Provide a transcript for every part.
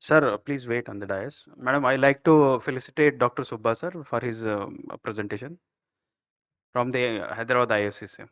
Sir, please wait on the dais. Madam, I like to felicitate Dr. Subba sir for his presentation from the Hyderabad ISCC.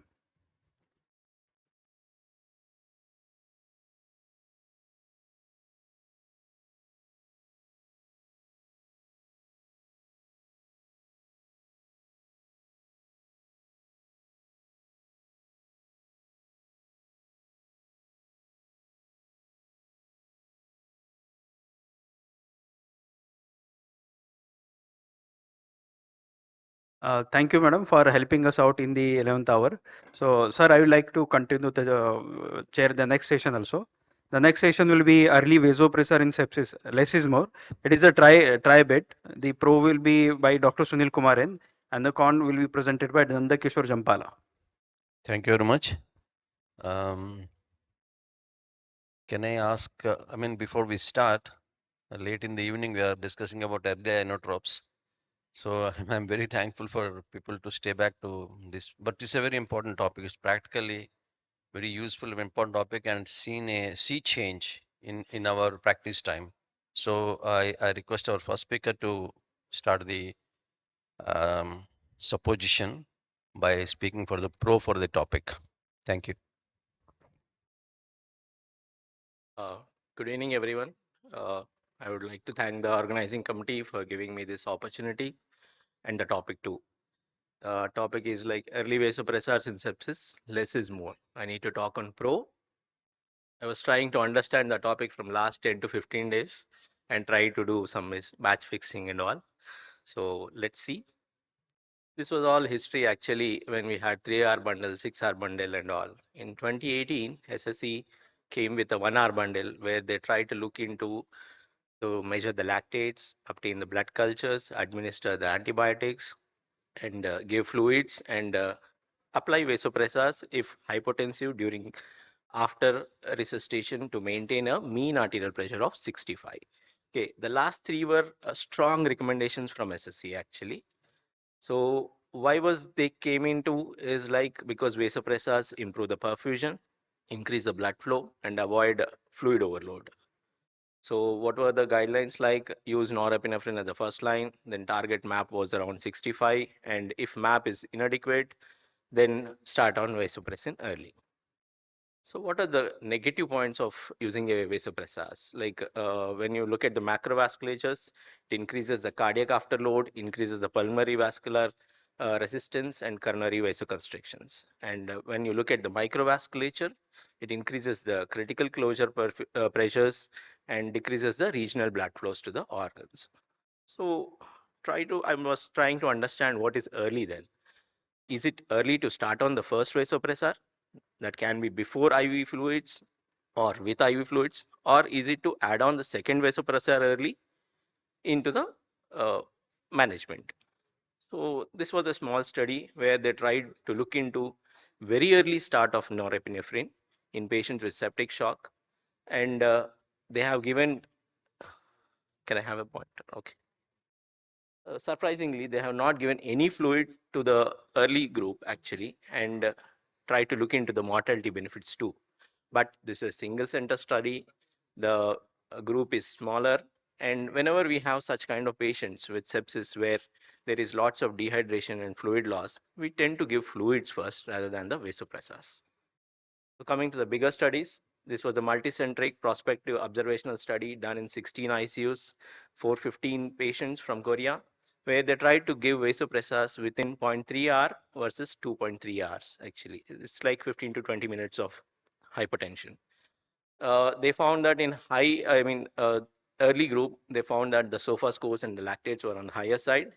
Thank you, madam, for helping us out in the 11th hour. So, sir, I would like to continue the chair the next session also. The next session will be early vasopressor in sepsis. Less is more. It is a try bit. The pro will be by Dr. Sunil Kumar and the con will be presented by Nanda Kishore Jampala. Thank you very much. Um, can I ask, before we start, late in the evening, we are discussing about early inotropes. So I'm very thankful for people to stay back to this, but it's a very important topic. It's practically very useful and important topic and seen a sea change in our practice time. So I request our first speaker to start the um, supposition by speaking for the pro for the topic. Thank you. Uh, Good evening, everyone. Uh, I would like to thank the organizing committee for giving me this opportunity and the topic too. Topic is like early vasopressors in sepsis. Less is more. I need to talk on pro. I was trying to understand the topic from last 10 to 15 days and try to do some batch fixing and all. So let's see. This was all history actually when we had 3-hour bundle, 6-hour bundle and all. In 2018, SSE came with a 1-hour bundle where they tried to look into to measure the lactates, obtain the blood cultures, administer the antibiotics, and give fluids and apply vasopressors if hypotensive during after resuscitation to maintain a mean arterial pressure of 65. Okay, the last three were strong recommendations from SSC actually. So why was they came into is like because vasopressors improve the perfusion, increase the blood flow, and avoid fluid overload. So what were the guidelines like? Use norepinephrine as the first line, then target MAP was around 65, and if MAP is inadequate, then start on vasopressin early. So what are the negative points of using a vasopressors? Like when you look at the macrovasculatures, it increases the cardiac afterload, increases the pulmonary vascular resistance and coronary vasoconstrictions. And when you look at the microvasculature, it increases the critical closure pressures and decreases the regional blood flows to the organs. So I was trying to understand what is early then. Is it early to start on the first vasopressor? That can be before IV fluids or with IV fluids, or is it to add on the second vasopressor early into the uh, management? So this was a small study where they tried to look into very early start of norepinephrine in patients with septic shock, and they have given. Can I have a point? Okay. Surprisingly, they have not given any fluid to the early group actually, and try to look into the mortality benefits too. But this is a single center study. The group is smaller, and whenever we have such kind of patients with sepsis where there is lots of dehydration and fluid loss, we tend to give fluids first rather than the vasopressors. So coming to the bigger studies, this was a multicentric prospective observational study done in 16 ICUs, 415 patients from Korea, where they tried to give vasopressors within zero point 0.3 hour versus 2.3 hours. Actually, it's like 15 to 20 minutes of hypertension. They found that in early group, they found that the SOFA scores and the lactates were on the higher side,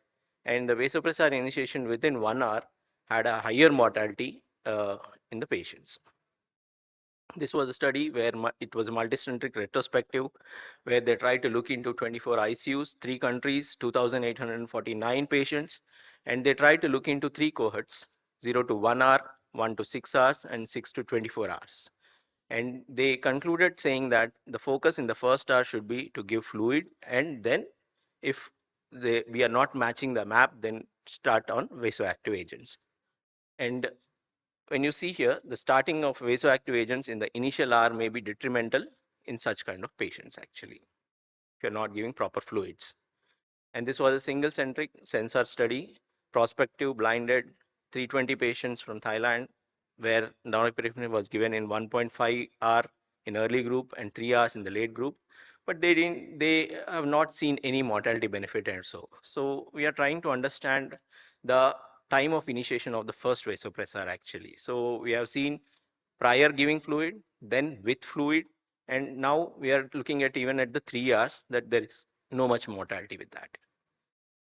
and the vasopressor initiation within 1 hour had a higher mortality in the patients. This was a study where it was a multicentric retrospective where they tried to look into 24 ICUs, 3 countries, 2,849 patients, and they tried to look into 3 cohorts, 0 to 1 hour, 1 to 6 hours, and 6 to 24 hours. And they concluded saying that the focus in the first hour should be to give fluid, and then if we are not matching the map, then start on vasoactive agents. And when you see here, the starting of vasoactive agents in the initial hour may be detrimental in such kind of patients actually. if you're not giving proper fluids. And this was a single-centric sensor study, prospective, blinded, 320 patients from Thailand, where norepinephrine was given in 1.5 hour in early group and 3 hours in the late group. But they have not seen any mortality benefit and so. So we are trying to understand the time of initiation of the first vasopressor actually. So we have seen prior giving fluid, then with fluid, and now we are looking at even at the 3 hours that there is no much mortality with that.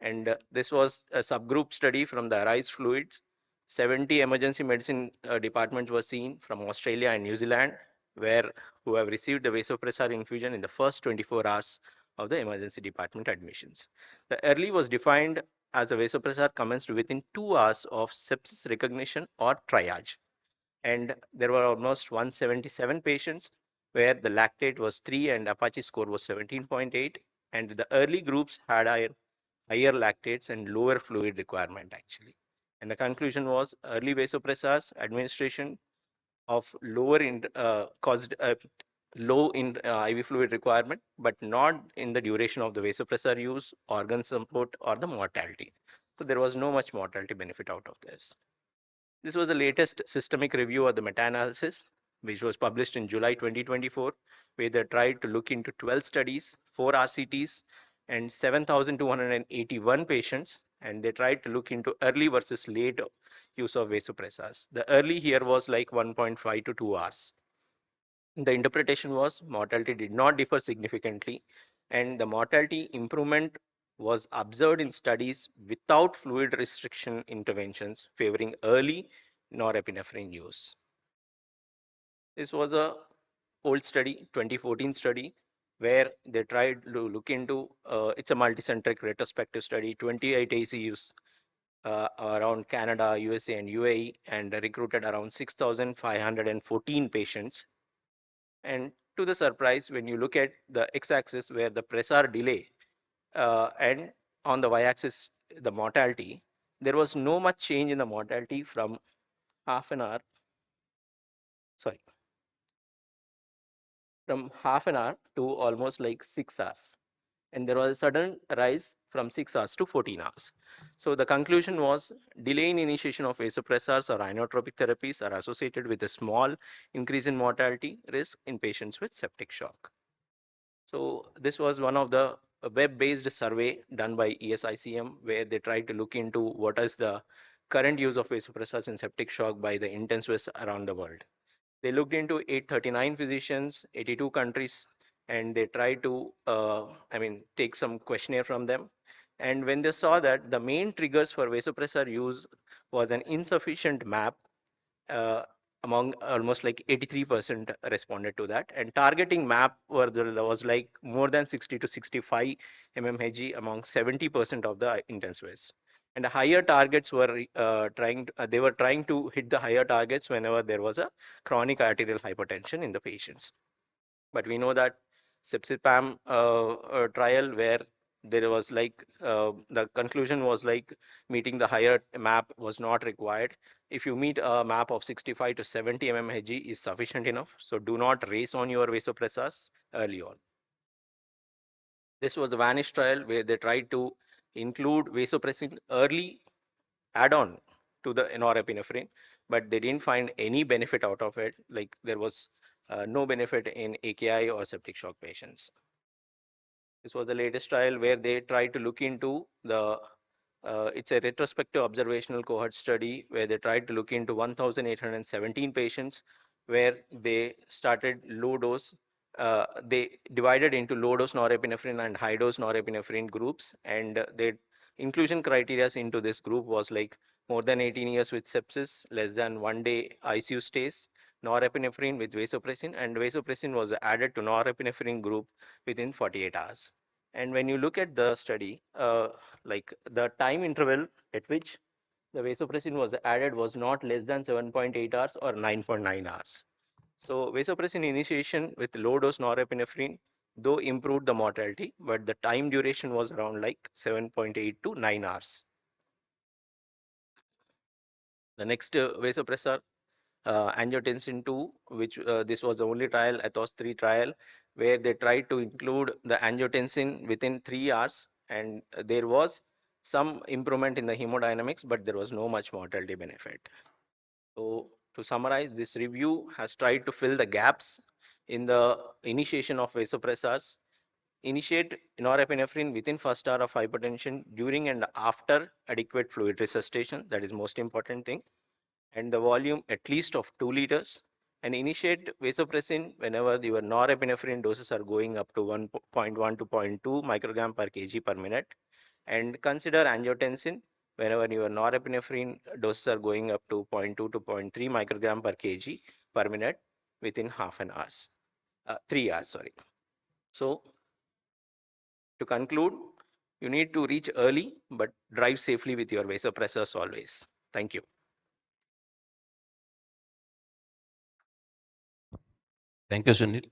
And this was a subgroup study from the Arise fluids. 70 emergency medicine departments were seen from Australia and New Zealand, where who have received the vasopressor infusion in the first 24 hours of the emergency department admissions. The early was defined as a vasopressor commenced within 2 hours of sepsis recognition or triage. And there were almost 177 patients where the lactate was 3 and Apache score was 17.8. And the early groups had higher lactates and lower fluid requirement actually. And the conclusion was early vasopressors administration of lower in caused low in IV fluid requirement, but not in the duration of the vasopressor use, organ support, or the mortality. So there was no much mortality benefit out of this. This was the latest systemic review of the meta-analysis, which was published in July 2024, where they tried to look into 12 studies, 4 RCTs, and 7,281 patients, and they tried to look into early versus late use of vasopressors. The early here was like 1.5 to 2 hours. The interpretation was mortality did not differ significantly, and the mortality improvement was observed in studies without fluid restriction interventions favoring early norepinephrine use. This was a old study, 2014 study, where they tried to look into, it's a multicentric retrospective study, 28 ACUs around Canada, USA, and UAE, and recruited around 6,514 patients. And to the surprise, when you look at the x-axis where the pressor delay and on the y-axis the mortality, there was no much change in the mortality from half an hour, sorry, from half an hour to almost like 6 hours. And there was a sudden rise from 6 hours to 14 hours. So the conclusion was delay in initiation of vasopressors or inotropic therapies are associated with a small increase in mortality risk in patients with septic shock. So this was one of the web-based survey done by ESICM, where they tried to look into what is the current use of vasopressors in septic shock by the intensivists around the world. They looked into 839 physicians, 82 countries, and they tried to, take some questionnaire from them. And when they saw that the main triggers for vasopressor use was an insufficient MAP, uh, among almost like 83% responded to that, and targeting map was like more than 60 to 65 mmHg among 70% of the intensivists. And the higher targets were they were trying to hit the higher targets whenever there was a chronic arterial hypertension in the patients. But we know that sepsipam trial where there was like the conclusion was like meeting the higher map was not required. If you meet a map of 65 to 70 mmHg is sufficient enough. So do not race on your vasopressors early on. This was the Vanish trial where they tried to include vasopressin early add-on to the norepinephrine, but they didn't find any benefit out of it. Like there was no benefit in AKI or septic shock patients. This was the latest trial where they tried to look into the, it's a retrospective observational cohort study where they tried to look into 1,817 patients where they started low dose. They divided into low dose norepinephrine and high dose norepinephrine groups, and the inclusion criteria into this group was like more than 18 years with sepsis, less than 1 day ICU stays, norepinephrine with vasopressin, and vasopressin was added to norepinephrine group within 48 hours. And when you look at the study, like the time interval at which the vasopressin was added was not less than 7.8 hours or 9.9 hours. So vasopressin initiation with low dose norepinephrine though improved the mortality, but the time duration was around like 7.8 to 9 hours. The next vasopressor angiotensin 2, which this was the only trial, Athos 3 trial, where they tried to include the angiotensin within 3 hours, and there was some improvement in the hemodynamics, but there was no much mortality benefit. So to summarize, this review has tried to fill the gaps in the initiation of vasopressors, initiate norepinephrine within first hour of hypertension, during and after adequate fluid resuscitation, that is most important thing, and the volume at least of 2 liters, and initiate vasopressin whenever your norepinephrine doses are going up to 1.1 to 0.2 microgram per kg per minute, and consider angiotensin whenever your norepinephrine doses are going up to 0.2 to 0.3 microgram per kg per minute within half an hour, 3 hours, sorry. So to conclude, you need to reach early, but drive safely with your vasopressors always. Thank you. Thank you, Sunil.